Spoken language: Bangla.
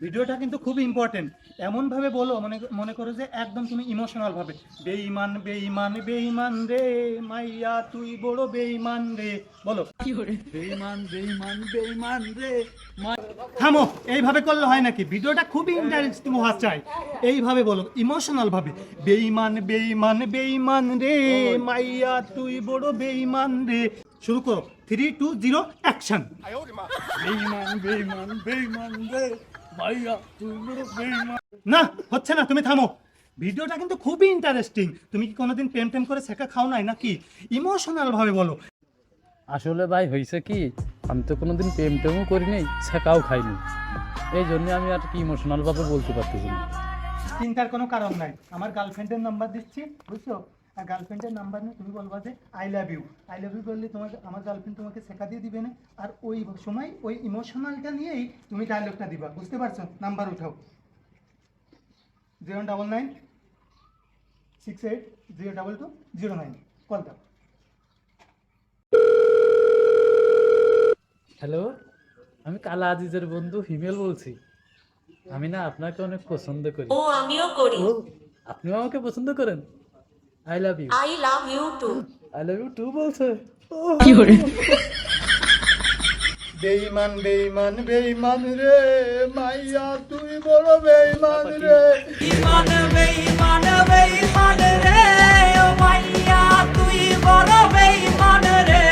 ভিডিওটা কিন্তু খুব ইম্পর্টেন্ট। এমনভাবে বলো মনে মনে করো যে একদম তুমি ইমোশনাল ভাবে, বেঈমান বেঈমান বেঈমান রে মাইয়া তুই বড় বেঈমান রে, বলো বেঈমান বেঈমান বেঈমান রে। থামো, এইভাবে করলে হয় নাকি? ভিডিওটা খুবই ইন্টারেস্টিং হওয়া চাই। এইভাবে বলো ইমোশনাল ভাবে, বেঈমান বেঈমান বেঈমান রে মাইয়া তুই বড় বেঈমান রে। শুরু করো, 3, 2, 0 অ্যাকশন। বেঈমান বেঈমান বেঈমান রে মাইয়া তুই বড় বেঈমান। না হচ্ছে না, তুমি থামো। ভিডিওটা কিন্তু খুবই ইন্টারেস্টিং। তুমি কি কোনোদিন প্রেম টেম করে শেখা খাও নাই নাকি? ইমোশনাল ভাবে বলো। আসলে ভাই হয়েছে কি, আমি তো কোনোদিন প্রেম টেমও করিনি, ছেঁকাও খাইনি, এই জন্য আমি আর কি ইমোশনালভাবে বলতে পারতেছি না। চিন্তার কোনো কারণ নাই। আমার গার্লফ্রেন্ডের নাম্বার দিচ্ছি, বুঝছো? আর গার্লফ্রেন্ডের নাম্বার নিয়ে তুমি বলবা যে I love you. I love you বললে তোমার আমার গার্লফ্রেন্ড তোমাকে শেখা দিয়ে দিবে না। আর ওই সময় ওই ইমোশনালটা নিয়েই তুমি ডায়লগটা দিবা, বুঝতে পারছো? নাম্বার উঠাও, 09968020209, কল দাও। হ্যালো, আমি কালা আজিজের বন্ধু হিমেল বলছি। আমি না আপনাকে অনেক পছন্দ করি। ও আমিও করি। ও, আপনিও আমাকে পছন্দ করেন? I love you. I love you too. I love you too বলছে। বেঈমান বেঈমান বেঈমান রে মাইয়া তুই বড় বেঈমান রে। বেঈমান বেঈমান বেঈমান রে ও মাইয়া তুই বড় বেঈমান রে।